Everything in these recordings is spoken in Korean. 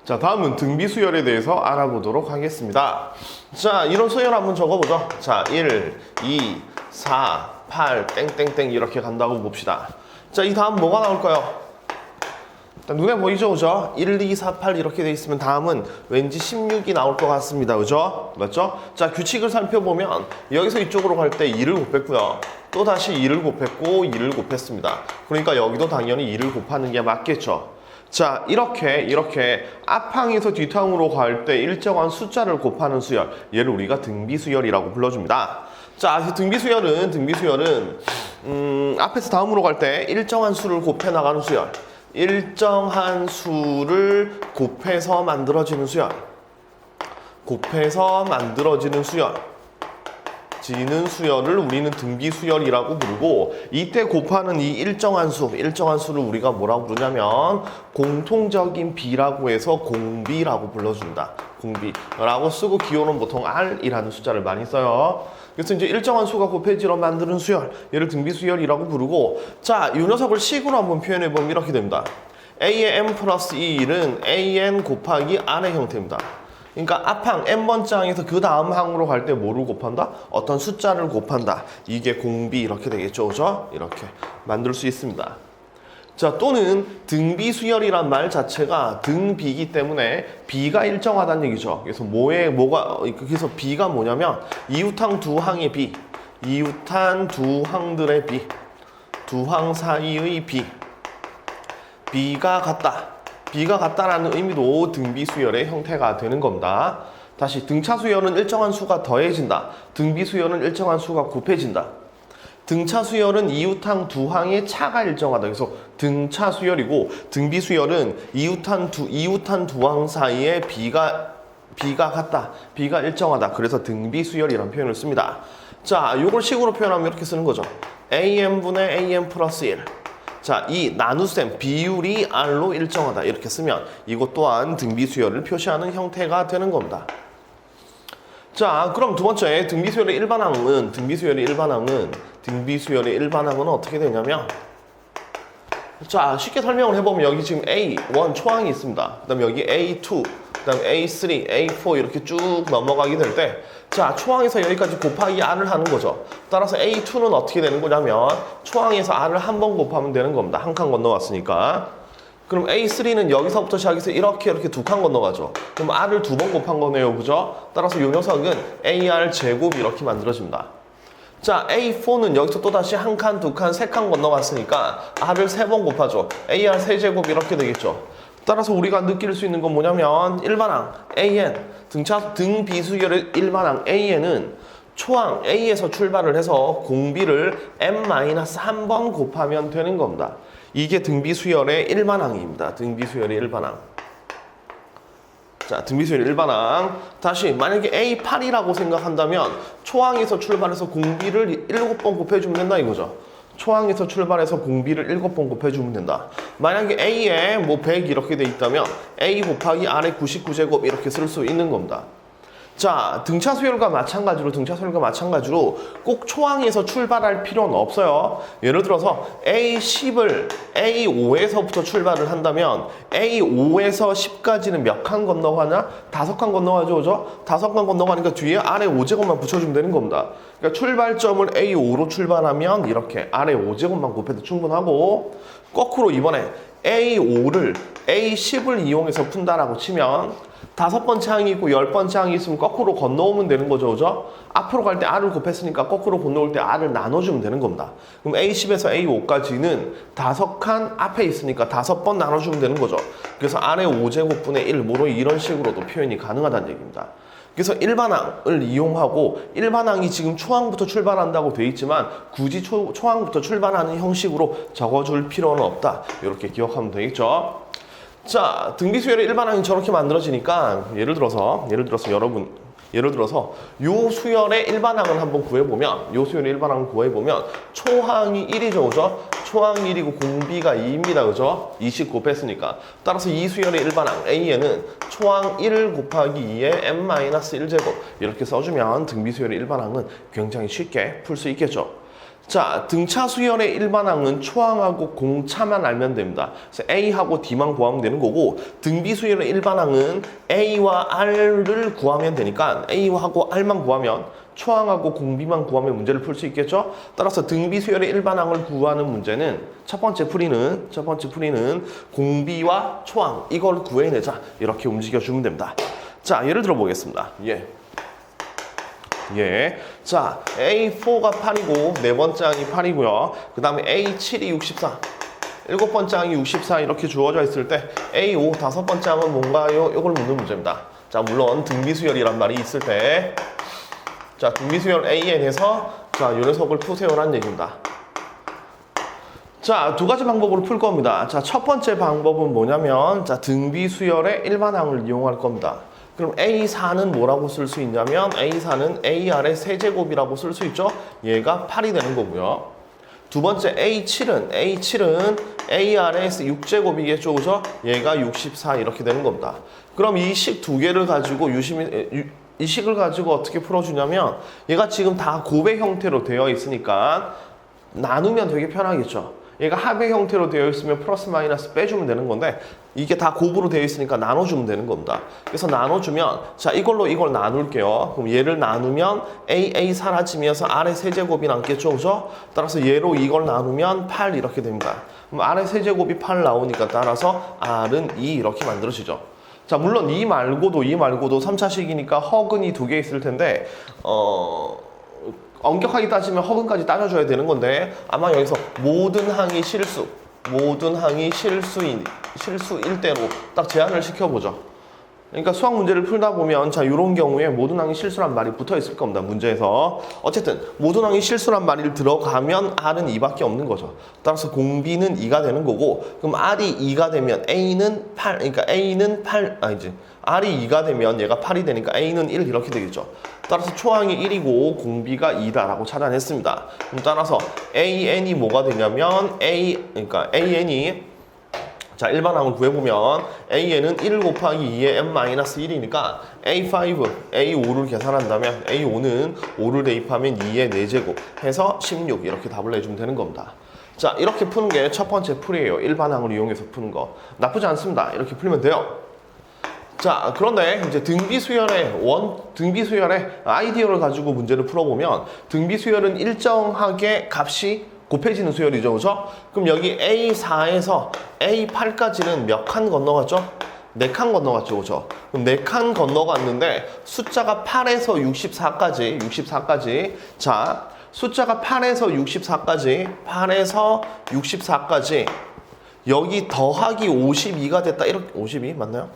자, 다음은 등비수열에 대해서 알아보도록 하겠습니다. 자, 이런 수열 한번 적어보죠. 자, 1, 2, 4, 8, 땡땡땡 이렇게 간다고 봅시다. 자, 이 다음 뭐가 나올까요? 눈에 보이죠, 그죠? 1, 2, 4, 8 이렇게 돼 있으면 다음은 왠지 16이 나올 것 같습니다. 그죠? 맞죠? 자, 규칙을 살펴보면 여기서 이쪽으로 갈 때 2를 곱했고요. 또 다시 2를 곱했고 2를 곱했습니다. 그러니까 여기도 당연히 2를 곱하는 게 맞겠죠. 자, 이렇게 앞항에서 뒷항으로 갈 때 일정한 숫자를 곱하는 수열, 얘를 우리가 등비수열이라고 불러줍니다. 자, 등비수열은 앞에서 다음으로 갈 때 일정한 수를 곱해 나가는 수열, 일정한 수를 곱해서 만들어지는 수열, 지는 수열을 우리는 등비수열이라고 부르고, 이때 곱하는 이 일정한 수를 우리가 뭐라고 부르냐면 공통적인 비라고 해서 공비라고 불러준다. 공비라고 쓰고 기호는 보통 R이라는 숫자를 많이 써요. 그래서 이제 일정한 수가 곱해지러 만드는 수열, 얘를 등비수열이라고 부르고, 자, 이 녀석을 식으로 한번 표현해보면 이렇게 됩니다. A의 n 플러스 1은 AN 곱하기 R의 형태입니다. 그러니까 앞항 n번째 항에서 그 다음 항으로 갈 때 뭐를 곱한다? 어떤 숫자를 곱한다. 이게 공비 이렇게 되겠죠, 그죠? 이렇게 만들 수 있습니다. 자, 또는 등비수열이란 말 자체가 등비이기 때문에 비가 일정하다는 얘기죠. 그래서 그래서 비가 뭐냐면 이웃항 두 항의 비, 이웃한 두 항들의 비, 두 항 사이의 비가 같다. 비가 같다라는 의미도 등비수열의 형태가 되는 겁니다. 다시, 등차수열은 일정한 수가 더해진다. 등비수열은 일정한 수가 곱해진다. 등차수열은 이웃항 두 항의 차가 일정하다. 그래서 등차수열이고, 등비수열은 이웃한 두 항 사이에 비가 같다. 비가 일정하다. 그래서 등비수열이라는 표현을 씁니다. 자, 이걸 식으로 표현하면 이렇게 쓰는 거죠. AN분의 AN 플러스 1. 자, 이 나눗셈 비율이 R로 일정하다 이렇게 쓰면 이것 또한 등비수열을 표시하는 형태가 되는 겁니다. 자, 그럼 두 번째 등비수열의 일반항은 어떻게 되냐면, 자, 쉽게 설명을 해보면 여기 지금 A1 초항이 있습니다. 그 다음에 여기 A2, 그 다음에 A3, A4 이렇게 쭉 넘어가게 될 때, 자, 초항에서 여기까지 곱하기 R을 하는 거죠. 따라서 A2는 어떻게 되는 거냐면 초항에서 R을 한 번 곱하면 되는 겁니다. 한 칸 건너왔으니까. 그럼 A3는 여기서부터 시작해서 이렇게 두 칸 건너가죠. 그럼 R을 두 번 곱한 거네요, 그죠? 따라서 이 녀석은 AR 제곱 이렇게 만들어집니다. 자, A4는 여기서 또다시 한 칸, 두 칸, 세 칸 건너갔으니까 R을 세 번 곱하죠. AR 세제곱 이렇게 되겠죠. 따라서 우리가 느낄 수 있는 건 뭐냐면 일반항 AN, 등비수열의 일반항 AN은 초항 A에서 출발을 해서 공비를 n-1번 곱하면 되는 겁니다. 이게 등비수열의 일반항입니다. 등비수열의 일반항. 자, 등비수열의 일반항. 다시, 만약에 A8이라고 생각한다면 초항에서 출발해서 공비를 7번 곱해주면 된다 이거죠. 초항에서 출발해서 공비를 7번 곱해주면 된다. 만약에 A에 100 이렇게 돼 있다면 A 곱하기 R의 99제곱 이렇게 쓸 수 있는 겁니다. 자, 등차수열과 마찬가지로 꼭 초항에서 출발할 필요는 없어요. 예를 들어서 A10을 A5에서부터 출발을 한다면 A5에서 10까지는 몇 칸 건너가냐? 5칸 건너가죠, 그죠? 5칸 건너가니까 뒤에 아래 5제곱만 붙여주면 되는 겁니다. 그러니까 출발점을 A5로 출발하면 이렇게 아래 5제곱만 곱해도 충분하고, 거꾸로 이번에 A5를 A10을 이용해서 푼다라고 치면 5번째 항이 있고 10번째 항이 있으면 거꾸로 건너오면 되는 거죠, 그죠? 앞으로 갈 때 R을 곱했으니까 거꾸로 건너올 때 R을 나눠주면 되는 겁니다. 그럼 A10에서 A5까지는 5칸 앞에 있으니까 5번 나눠주면 되는 거죠. 그래서 R의 5제곱분의 1, 모로 이런 식으로도 표현이 가능하다는 얘기입니다. 그래서 일반항을 이용하고, 일반항이 지금 초항부터 출발한다고 돼 있지만 굳이 초항부터 출발하는 형식으로 적어줄 필요는 없다. 이렇게 기억하면 되겠죠. 자, 등비수열의 일반항이 저렇게 만들어지니까 예를 들어서 요 수열의 일반항을 한번 구해보면, 초항이 1이죠, 그죠? 초항 1이고 공비가 2입니다, 그죠? 20 곱했으니까. 따라서 이 수열의 일반항 A에는 초항 1 곱하기 2의 n-1제곱 이렇게 써주면 등비수열의 일반항은 굉장히 쉽게 풀 수 있겠죠. 자, 등차 수열의 일반항은 초항하고 공차만 알면 됩니다. 그래서 A하고 D만 구하면 되는 거고, 등비 수열의 일반항은 A와 R을 구하면 되니까 A하고 R만 구하면 초항하고 공비만 구하면 문제를 풀 수 있겠죠? 따라서 등비 수열의 일반항을 구하는 문제는 첫 번째 풀이는 공비와 초항 이걸 구해내자 이렇게 움직여주면 됩니다. 자, 예를 들어 보겠습니다. 자, A4가 8이고 네 번째 항이 8이고요. 그 다음에 A7이 64, 일곱 번째 항이 64 이렇게 주어져 있을 때 A5 다섯 번째 항은 뭔가요? 이걸 묻는 문제입니다. 자, 물론 등비수열이란 말이 있을 때, 자, 등비수열 AN에서 자, 요 녀석을 푸세요라는 얘기입니다. 자, 두 가지 방법으로 풀 겁니다. 자, 첫 번째 방법은 뭐냐면, 자, 등비수열의 일반항을 이용할 겁니다. 그럼 A4는 뭐라고 쓸 수 있냐면 A4는 AR의 세제곱이라고 쓸 수 있죠. 얘가 8이 되는 거고요. 두 번째 A7은 AR의 6제곱이겠죠. 그죠? 얘가 64 이렇게 되는 겁니다. 그럼 이 식 두 개를 가지고 이 식을 가지고 어떻게 풀어주냐면 얘가 지금 다 곱의 형태로 되어 있으니까 나누면 되게 편하겠죠. 얘가 합의 형태로 되어 있으면 플러스 마이너스 빼주면 되는 건데 이게 다 곱으로 되어 있으니까 나눠주면 되는 겁니다. 그래서 나눠주면 자 이걸로 이걸 나눌게요. 그럼 얘를 나누면 AA 사라지면서 R의 세제곱이 남겠죠. 그죠? 따라서 얘로 이걸 나누면 8 이렇게 됩니다. 그럼 R의 세제곱이 8 나오니까 따라서 R은 2 이렇게 만들어지죠. 자 물론 이 말고도 3차식이니까 허근이 두 개 있을 텐데 엄격하게 따지면 허근까지 따져줘야 되는 건데 아마 여기서 모든 항이 실수일 대로 딱 제한을 시켜보죠. 그러니까 수학 문제를 풀다 보면 자 이런 경우에 모든 항이 실수란 말이 붙어 있을 겁니다. 문제에서 어쨌든 모든 항이 실수란 말이 들어가면 R은 2밖에 없는 거죠. 따라서 공비는 2가 되는 거고 그럼 R이 2가 되면 A는 8 그러니까 A는 8 아니지 R이 2가 되면 얘가 8이 되니까 A는 1 이렇게 되겠죠. 따라서 초항이 1이고 공비가 2다라고 찾아냈습니다. 그럼 따라서 AN이 뭐가 되냐면 그러니까 AN이 자 일반항을 구해보면 AN은 1 곱하기 2의 n-1이니까 A5, A5를 계산한다면 A5는 5를 대입하면 2의 4제곱 해서 16 이렇게 답을 내주면 되는 겁니다. 자 이렇게 푸는 게 첫 번째 풀이에요. 일반항을 이용해서 푸는 거 나쁘지 않습니다. 이렇게 풀면 돼요. 자 그런데 이제 등비수열의 아이디어를 가지고 문제를 풀어보면 등비수열은 일정하게 값이 곱해지는 수열이죠. 그죠? 그럼 여기 A4에서 A8까지는 몇 칸 건너갔죠? 4칸 건너갔죠. 그죠? 그럼 4칸 건너갔는데 숫자가 8에서 64까지 자 숫자가 8에서 64까지 여기 더하기 52가 됐다. 이렇게 52 맞나요?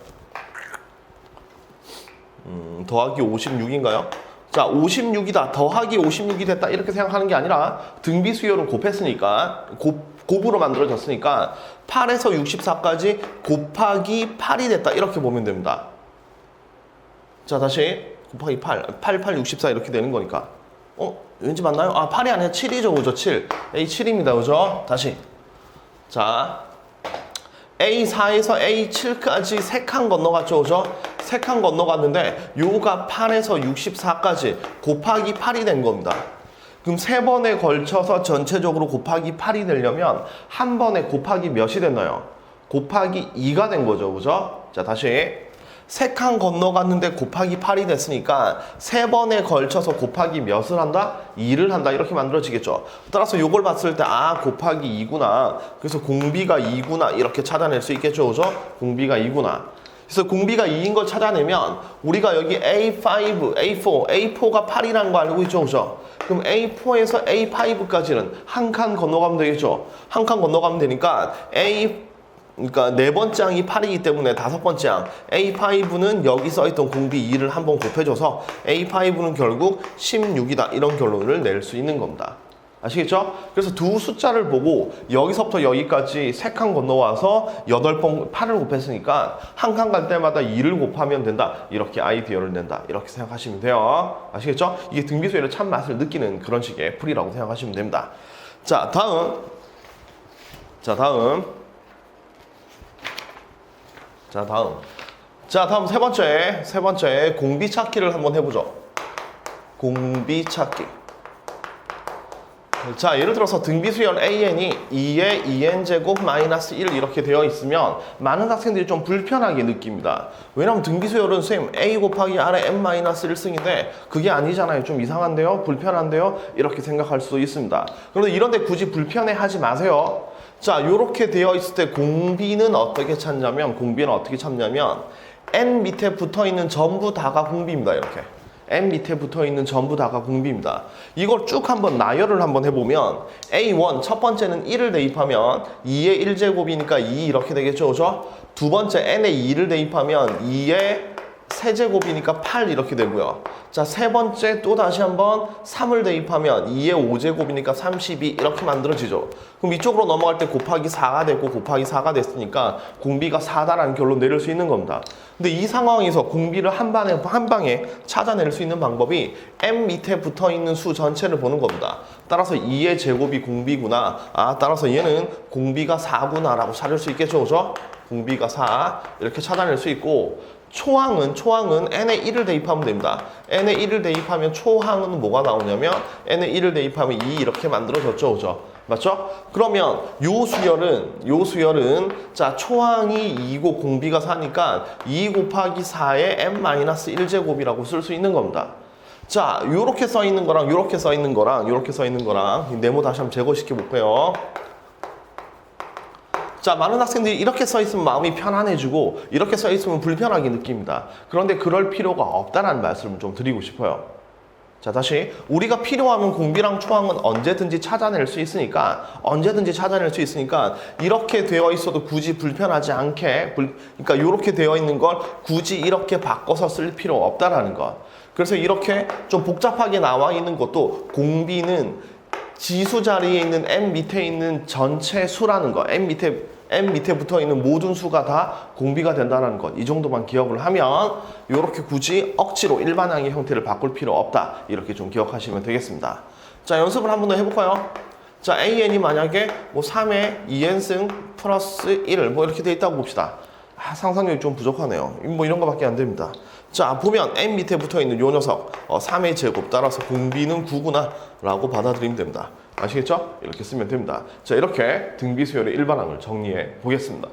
더하기 56인가요? 자 56이다 더하기 56이 됐다 이렇게 생각하는 게 아니라 등비 수열은 곱했으니까 곱으로 만들어졌으니까 8에서 64까지 곱하기 8이 됐다 이렇게 보면 됩니다. 자 다시 곱하기 8 64 이렇게 되는 거니까 왠지 맞나요? 아 8이 아니라 7이죠. 그죠? 7 A7입니다. 그죠? 다시 자 A4에서 A7까지 3칸 건너갔죠. 그죠? 3칸 건너갔는데 요가 8에서 64까지 곱하기 8이 된 겁니다. 그럼 3번에 걸쳐서 전체적으로 곱하기 8이 되려면 한 번에 곱하기 몇이 됐나요? 곱하기 2가 된 거죠. 그죠? 자 다시 3칸 건너갔는데 곱하기 8이 됐으니까 3번에 걸쳐서 곱하기 몇을 한다? 2를 한다 이렇게 만들어지겠죠. 따라서 이걸 봤을 때 곱하기 2구나 그래서 공비가 2구나 이렇게 찾아낼 수 있겠죠. 그죠? 공비가 2구나 그래서 공비가 2인 걸 찾아내면 우리가 여기 A5, A4가 8이라는 거 알고 있죠. 그죠? 그럼 A4에서 A5까지는 한 칸 건너가면 되겠죠. 한 칸 건너가면 되니까 그러니까 네 번째 항이 8이기 때문에 다섯 번째 항 A5는 여기 써있던 공비 2를 한번 곱해줘서 A5는 결국 16이다 이런 결론을 낼 수 있는 겁니다. 아시겠죠? 그래서 두 숫자를 보고 여기서부터 여기까지 3칸 건너와서 8번 8을 곱했으니까 한 칸 갈 때마다 2를 곱하면 된다 이렇게 아이디어를 낸다 이렇게 생각하시면 돼요. 아시겠죠? 이게 등비수열의 참맛을 느끼는 그런 식의 풀이라고 생각하시면 됩니다. 자 다음 세 번째 공비 찾기를 한번 해보죠. 공비 찾기. 자, 예를 들어서 등비수열 AN이 2의 2n제곱 마이너스 1 이렇게 되어 있으면 많은 학생들이 좀 불편하게 느낍니다. 왜냐면 등비수열은 쌤 A 곱하기 R의 n-1승인데 그게 아니잖아요. 좀 이상한데요? 불편한데요? 이렇게 생각할 수도 있습니다. 그런데 이런데 굳이 불편해 하지 마세요. 자, 이렇게 되어 있을 때 공비는 어떻게 찾냐면 n 밑에 붙어있는 전부 다가 공비입니다. 이렇게. n 밑에 붙어있는 전부 다가 공비입니다. 이걸 쭉 한번 나열을 한번 해보면 A1 첫 번째는 1을 대입하면 2의 1제곱이니까 2 이렇게 되겠죠. 그죠? 두 번째 n에 2를 대입하면 2의 세제곱이니까 8 이렇게 되고요. 자, 세 번째 또 다시 한번 3을 대입하면 2의 5제곱이니까 32 이렇게 만들어지죠. 그럼 이쪽으로 넘어갈 때 곱하기 4가 됐고 곱하기 4가 됐으니까 공비가 4다라는 결론 내릴 수 있는 겁니다. 근데 이 상황에서 공비를 한 방에 찾아낼 수 있는 방법이 m 밑에 붙어있는 수 전체를 보는 겁니다. 따라서 2의 제곱이 공비구나. 따라서 얘는 공비가 4구나 라고 찾을 수 있겠죠. 그죠? 공비가 4 이렇게 찾아낼 수 있고 초항은 n에 1을 대입하면 됩니다. n에 1을 대입하면 초항은 뭐가 나오냐면 n에 1을 대입하면 2 이렇게 만들어졌죠. 그죠? 맞죠? 그러면 요 수열은 자, 초항이 2고 공비가 4니까 2 곱하기 4의 n-1제곱이라고 쓸 수 있는 겁니다. 자, 요렇게 써 있는 거랑 요렇게 써 있는 거랑 요렇게 써 있는 거랑 네모 다시 한번 제거시켜 볼게요. 자, 많은 학생들이 이렇게 써 있으면 마음이 편안해지고 이렇게 써 있으면 불편하게 느낍니다. 그런데 그럴 필요가 없다는 말씀을 좀 드리고 싶어요. 자, 다시 우리가 필요하면 공비랑 초항은 언제든지 찾아낼 수 있으니까 이렇게 되어 있어도 굳이 불편하지 않게 그러니까 이렇게 되어 있는 걸 굳이 이렇게 바꿔서 쓸 필요 없다라는 것. 그래서 이렇게 좀 복잡하게 나와 있는 것도 공비는 지수 자리에 있는 n 밑에 있는 전체 수라는 거, n 밑에 붙어 있는 모든 수가 다 공비가 된다는 것. 이 정도만 기억을 하면 이렇게 굳이 억지로 일반항의 형태를 바꿀 필요 없다. 이렇게 좀 기억하시면 되겠습니다. 자, 연습을 한 번 더 해볼까요? 자, AN이 만약에 뭐 3의 2n승 플러스 1 뭐 이렇게 돼 있다고 봅시다. 상상력이 좀 부족하네요. 뭐 이런 거밖에 안 됩니다. 자, 보면 n 밑에 붙어 있는 요 녀석 3의 제곱 따라서 공비는 9구나 라고 받아들이면 됩니다. 아시겠죠? 이렇게 쓰면 됩니다. 자, 이렇게 등비수열의 일반항을 정리해 보겠습니다.